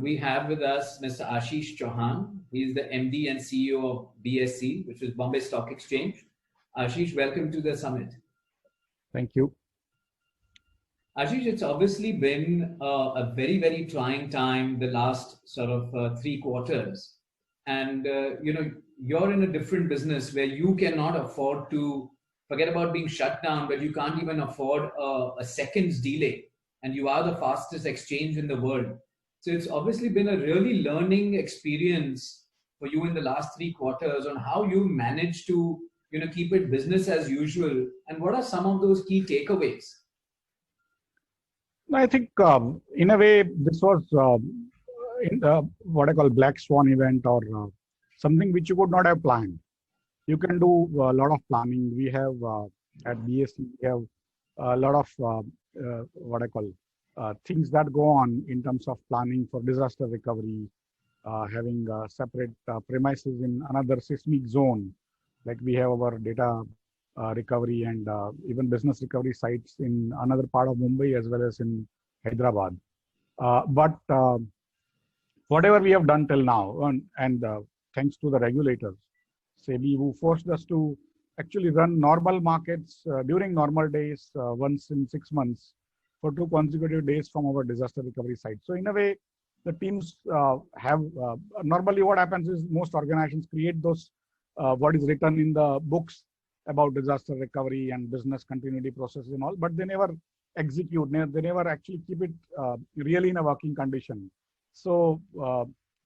We have with us Mr. Ashish Chauhan. He's the MD and CEO of BSE, which is Bombay Stock Exchange. Ashish, welcome to the summit. Thank you. Ashish, it's obviously been a very, very trying time the last sort of 3 quarters. And, you're in a different business where you cannot afford to forget about being shut down, but you can't even afford a second's delay. And you are the fastest exchange in the world. So it's obviously been a really learning experience for you in the last 3 quarters on how you manage to, keep it business as usual. And what are some of those key takeaways? I think in a way this was in what I call black swan event or something which you could not have planned. You can do a lot of planning. We have at BSE, we have a lot of what I call things that go on in terms of planning for disaster recovery, having separate premises in another seismic zone. Like we have our data recovery and even business recovery sites in another part of Mumbai as well as in Hyderabad. But whatever we have done till now, and thanks to the regulators, SEBI, who forced us to actually run normal markets during normal days once in 6 months for 2 consecutive days from our disaster recovery site. So in a way, the teams have normally what happens is most organizations create those what is written in the books about disaster recovery and business continuity processes and all, but they never execute, they never actually keep it really in a working condition. So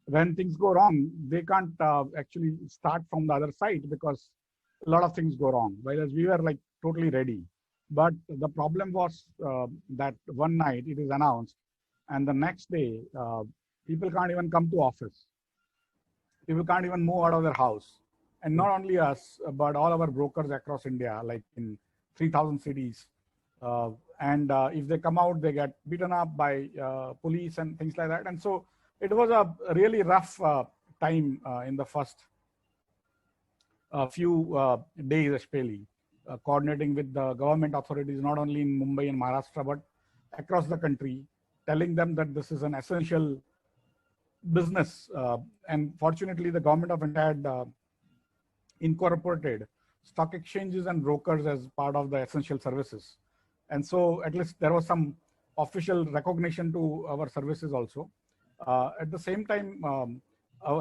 when things go wrong, they can't actually start from the other side because a lot of things go wrong, whereas we were like totally ready. But the problem was that one night it is announced and the next day people can't even come to office. People can't even move out of their house. And not only us, but all our brokers across India, like in 3,000 cities. And if they come out, they get beaten up by police and things like that. And so it was a really rough time in the first few days, especially coordinating with the government authorities, not only in Mumbai and Maharashtra, but across the country, telling them that this is an essential business. And fortunately, the government of India had incorporated stock exchanges and brokers as part of the essential services. And so at least there was some official recognition to our services also. At the same time,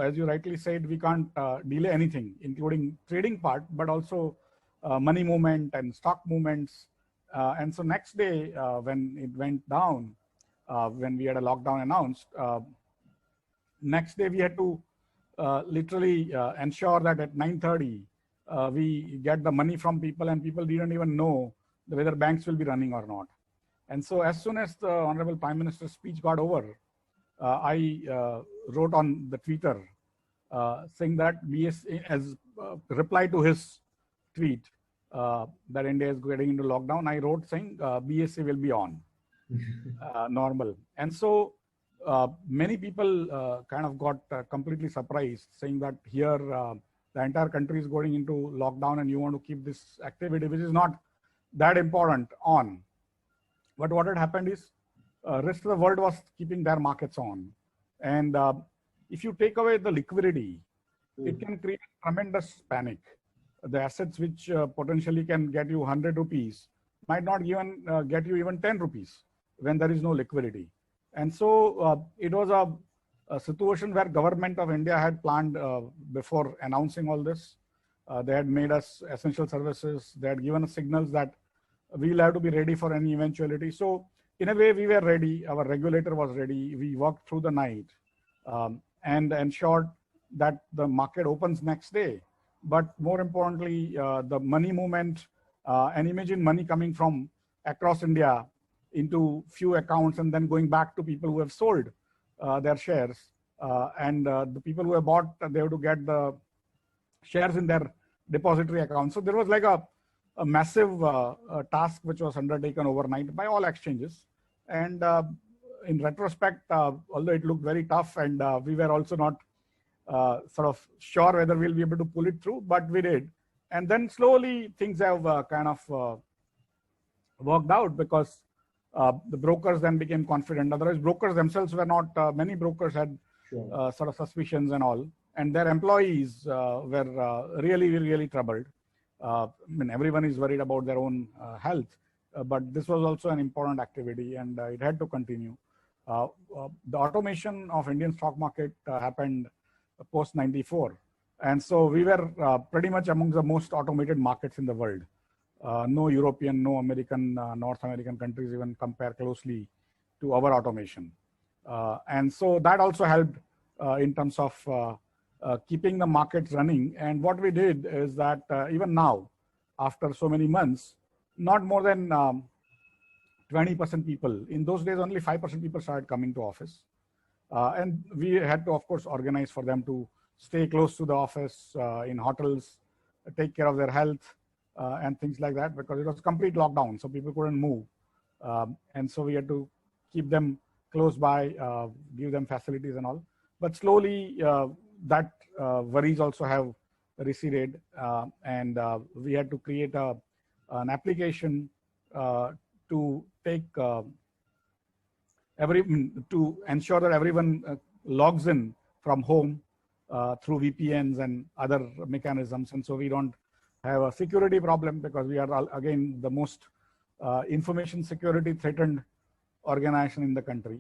as you rightly said, we can't delay anything, including trading part, but also money movement and stock movements. And so next day, when it went down, when we had a lockdown announced, next day we had to literally ensure that at 9:30 we get the money from people, and people didn't even know whether banks will be running or not. And so as soon as the Honorable Prime Minister's speech got over, I wrote on the Twitter saying that BSE, as reply to his tweet that India is getting into lockdown, I wrote saying BSE will be on normal. And so many people kind of got completely surprised, saying that here the entire country is going into lockdown and you want to keep this activity, which is not that important, on. But what had happened is rest of the world was keeping their markets on. And if you take away the liquidity, it can create tremendous panic. The assets which potentially can get you 100 rupees might not even get you even 10 rupees when there is no liquidity. And so it was a situation where government of India had planned before announcing all this. They had made us essential services. They had given us signals that we'll have to be ready for any eventuality. So in a way, we were ready. Our regulator was ready. We worked through the night and ensured that the market opens next day. But more importantly, the money movement, and imagine money coming from across India into few accounts and then going back to people who have sold their shares. And the people who have bought, they have to get the shares in their depository account. So there was like a massive task which was undertaken overnight by all exchanges. And in retrospect, although it looked very tough and we were also not sort of sure whether we'll be able to pull it through, but we did. And then slowly things have kind of worked out, because The brokers then became confident. Otherwise, brokers themselves were not, many brokers had sort of suspicions and all. And their employees were really, really troubled. I mean, everyone is worried about their own health, but this was also an important activity, and it had to continue. The automation of Indian stock market happened post 94. And so we were pretty much among the most automated markets in the world. No European, no American, North American countries even compare closely to our automation. And so that also helped in terms of keeping the markets running. And what we did is that even now, after so many months, not more than 20% people, in those days only 5% people started coming to office. And we had to, of course, organize for them to stay close to the office, in hotels, take care of their health, and things like that, because it was complete lockdown, so people couldn't move. And so we had to keep them close by, give them facilities and all. But slowly, that worries also have receded, and we had to create an application to take to ensure that everyone logs in from home through VPNs and other mechanisms. And so we don't have a security problem, because we are, again, the most information security threatened organization in the country.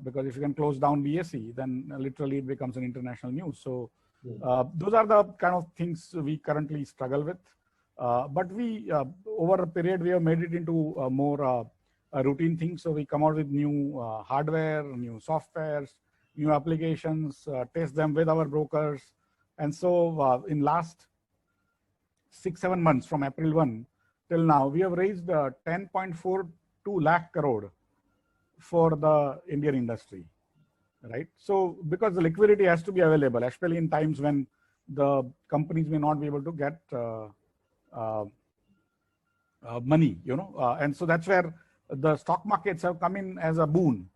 Because if you can close down BSE, then literally it becomes an international news. So those are the kind of things we currently struggle with. But we, over a period, we have made it into more routine things. So we come out with new hardware, new softwares, new applications, test them with our brokers. And so in last 6-7 months, from April 1 till now, we have raised 10.42 lakh crore for the Indian industry, right? So because the liquidity has to be available, especially in times when the companies may not be able to get money, and so that's where the stock markets have come in as a boon,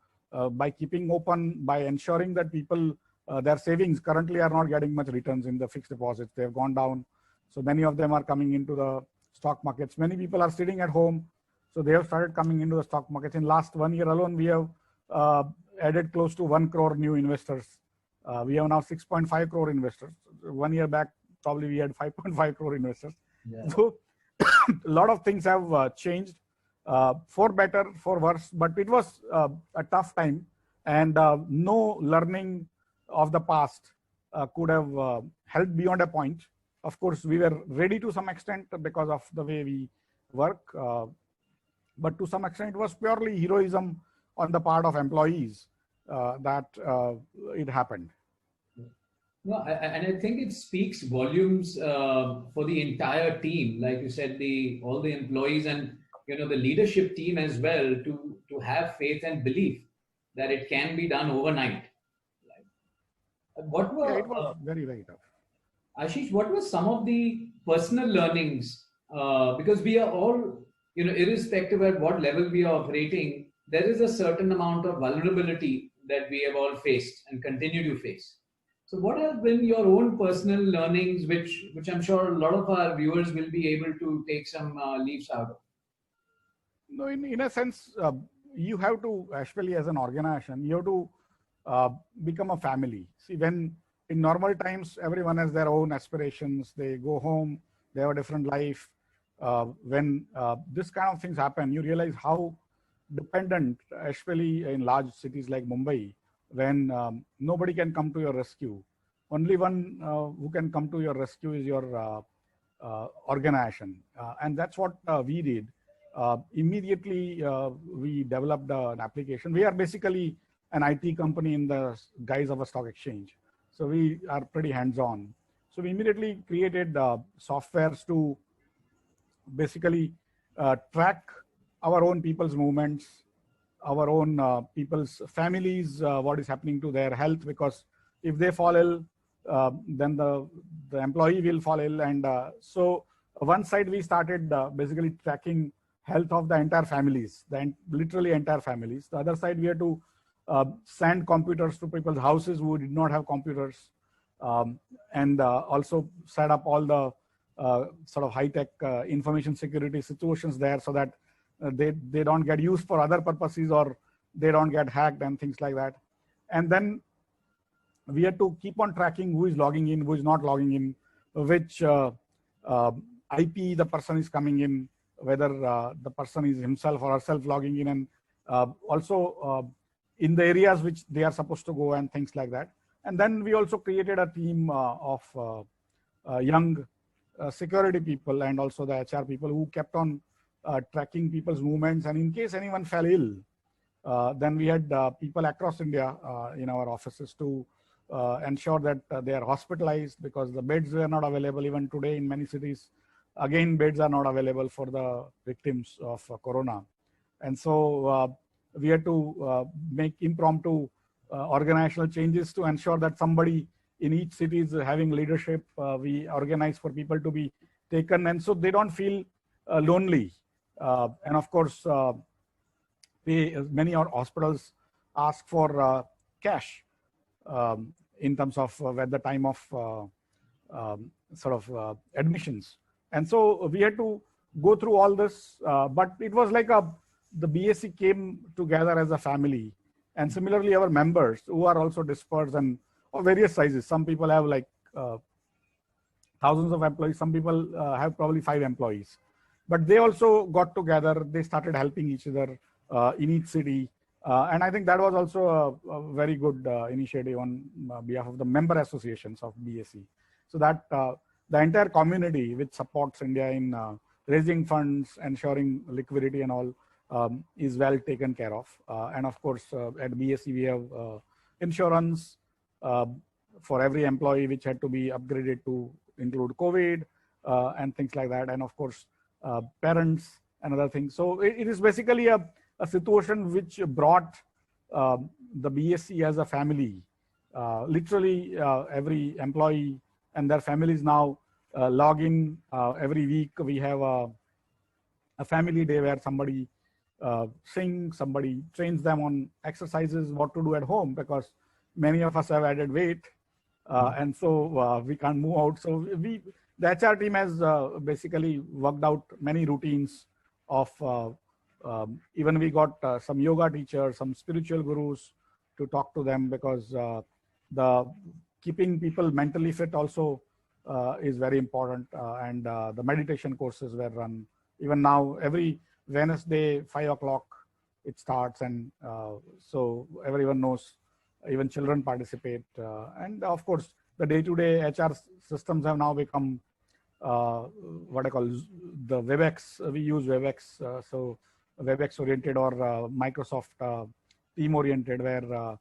by keeping open, by ensuring that people, their savings currently are not getting much returns in the fixed deposits. They've gone down. So many of them are coming into the stock markets. Many people are sitting at home, so they have started coming into the stock markets. In last 1 year alone, we have added close to 1 crore new investors. We have now 6.5 crore investors. 1 year back, probably we had 5.5 crore investors. Yeah. So a lot of things have changed, for better, for worse, but it was a tough time, and no learning of the past could have helped beyond a point. Of course, we were ready to some extent because of the way we work, but to some extent it was purely heroism on the part of employees that it happened. No, and I think it speaks volumes for the entire team, like you said, all the employees and the leadership team as well, to have faith and belief that it can be done overnight. What were, it was very, very tough. Ashish, what were some of the personal learnings? Because we are all, irrespective at what level we are operating, there is a certain amount of vulnerability that we have all faced and continue to face. So what have been your own personal learnings, which I'm sure a lot of our viewers will be able to take some leaves out of? No, in a sense, you have to, especially as an organization, you have to become a family. See, when in normal times, everyone has their own aspirations. They go home, they have a different life. When this kind of things happen, you realize how dependent, especially in large cities like Mumbai, when nobody can come to your rescue. Only one who can come to your rescue is your organization. And that's what we did. Immediately, we developed an application. We are basically an IT company in the guise of a stock exchange. So we are pretty hands-on. So we immediately created softwares to basically track our own people's movements, our own people's families, what is happening to their health, because if they fall ill, then the employee will fall ill. And so one side we started basically tracking health of the entire families, literally entire families. The other side, we had to send computers to people's houses who did not have computers, and also set up all the sort of high-tech information security situations there, so that they don't get used for other purposes, or they don't get hacked and things like that. And then we had to keep on tracking who is logging in, who is not logging in, which IP the person is coming in, whether the person is himself or herself logging in, and also in the areas which they are supposed to go and things like that. And then we also created a team of young security people and also the HR people who kept on tracking people's movements. And in case anyone fell ill, then we had people across India in our offices to ensure that they are hospitalized, because the beds were not available. Even today in many cities, again, beds are not available for the victims of corona. And so we had to make impromptu organizational changes to ensure that somebody in each city is having leadership. We organize for people to be taken, and so they don't feel lonely. And of course, many hospitals ask for cash in terms of at the time of admissions. And so we had to go through all this, but it was like the BSE came together as a family. And similarly, our members who are also dispersed and of various sizes. Some people have like thousands of employees. Some people have probably 5 employees. But they also got together. They started helping each other in each city. And I think that was also a very good initiative on behalf of the member associations of BSE. So that the entire community which supports India in raising funds, ensuring liquidity and all is well taken care of. And of course, at BSE, we have insurance for every employee, which had to be upgraded to include COVID and things like that. And of course, parents and other things. So it is basically a situation which brought the BSE as a family. Literally every employee and their families now log in every week. We have a family day where somebody sings, somebody trains them on exercises, what to do at home, because many of us have added weight. And so we can't move out. So the HR team has basically worked out many routines of even we got some yoga teachers, some spiritual gurus to talk to them, because the keeping people mentally fit also is very important. And the meditation courses were run. Even now, every Wednesday, 5 o'clock, it starts. And so everyone knows, even children participate. And of course, the day-to-day HR systems have now become what I call the WebEx. We use WebEx. So WebEx oriented or Microsoft team oriented, where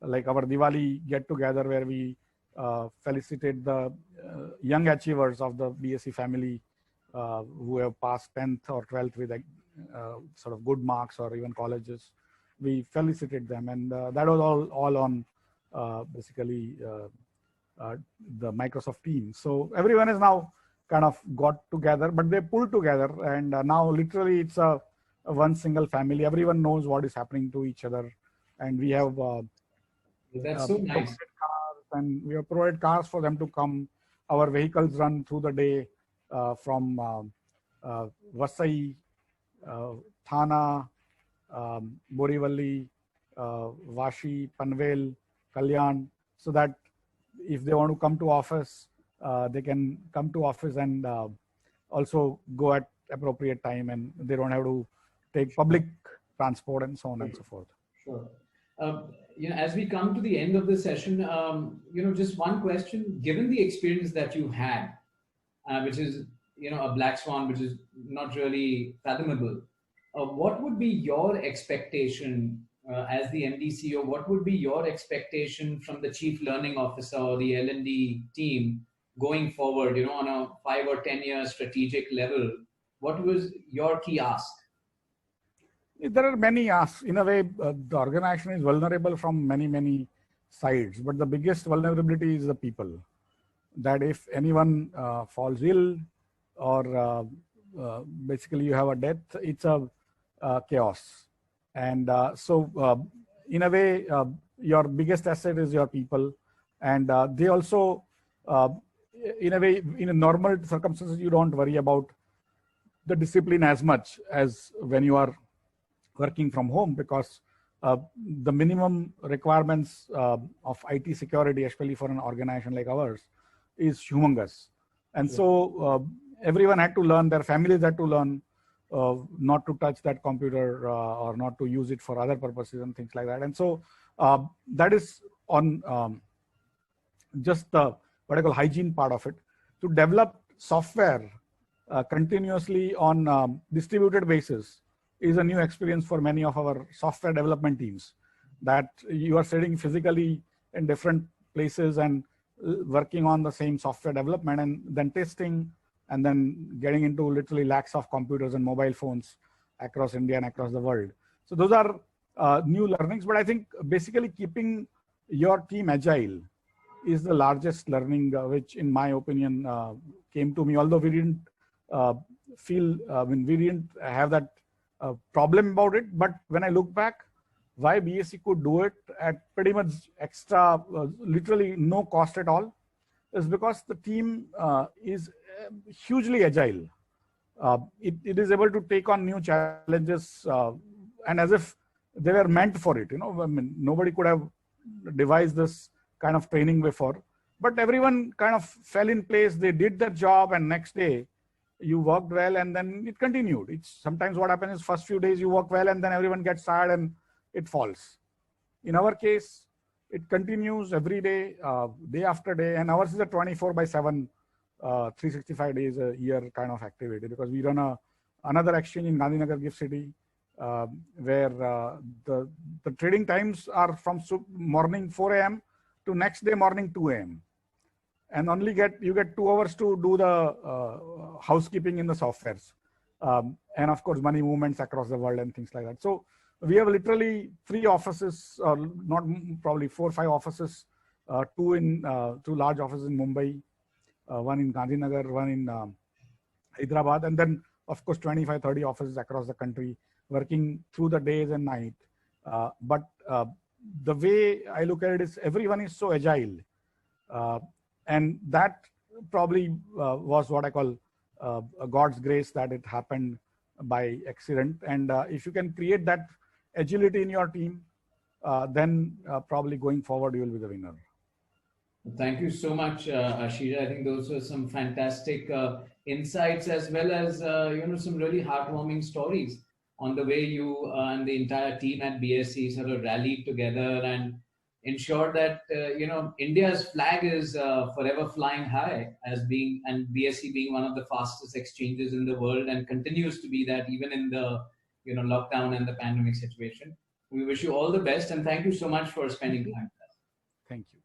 like our Diwali get together, where we felicitate the young achievers of the BSE family who have passed 10th or 12th with sort of good marks, or even colleges. We felicitate them, and that was all on basically the Microsoft Teams. So everyone is now kind of got together, but they pulled together, and now literally it's a one single family. Everyone knows what is happening to each other, and we have that's so nice. Cars, and we have provided cars for them to come. Our vehicles run through the day from Vasai, Thana, Borivali, Vashi, Panvel, Kalyan, so that if they want to come to office, they can come to office and also go at appropriate time, and they don't have to take public transport and so on and so forth. Sure. As we come to the end of the session, just one question. Given the experience that you had, which is, a black swan, which is not really fathomable, what would be your expectation as the MD CEO? What would be your expectation from the Chief Learning Officer or the L&D team going forward, on a 5 or 10 year strategic level? What was your key ask? There are many asks. In a way, the organization is vulnerable from many, many sides, but the biggest vulnerability is the people. That if anyone falls ill, or basically you have a death, it's a chaos. And so in a way, your biggest asset is your people. And they also, in a way, in a normal circumstances, you don't worry about the discipline as much as when you are working from home, because the minimum requirements of IT security, especially for an organization like ours, is humongous. And so everyone had to learn, their families had to learn not to touch that computer or not to use it for other purposes and things like that. And so that is on just the what I call hygiene part of it. To develop software continuously on distributed basis is a new experience for many of our software development teams, that you are sitting physically in different places and working on the same software development and then testing and then getting into literally lakhs of computers and mobile phones across India and across the world. So those are new learnings, but I think basically keeping your team agile is the largest learning, which in my opinion came to me, although we didn't we didn't have that problem about it. But when I look back, why BSE could do it at pretty much extra, literally no cost at all, is because the team is hugely agile. It is able to take on new challenges and as if they were meant for it. I mean, nobody could have devised this kind of training before, but everyone kind of fell in place. They did their job, and next day you worked well, and then it continued. It's sometimes what happens is first few days you work well, and then everyone gets tired and it falls. In our case, it continues every day, day after day, and ours is a 24/7, 365 days a year kind of activity, because we run another exchange in Gandhinagar, GIFT City, where the trading times are from morning 4 a.m. to next day morning 2 a.m. and only you get 2 hours to do the housekeeping in the softwares, and of course money movements across the world and things like that. So we have literally 3 offices, or not, probably 4 or 5 offices, 2 large offices in Mumbai, 1 in Gandhinagar, 1 in Hyderabad, and then of course 25-30 offices across the country, working through the days and night. But the way I look at it is everyone is so agile, and that probably was what I call God's grace, that it happened by accident. And if you can create that agility in your team, then probably going forward you will be the winner. Thank you so much, Ashish. I think those were some fantastic insights, as well as some really heartwarming stories on the way you and the entire team at BSE sort of rallied together and ensured that India's flag is forever flying high, and BSE being one of the fastest exchanges in the world, and continues to be that even in the lockdown and the pandemic situation. We wish you all the best, and thank you so much for spending time with us. Thank you.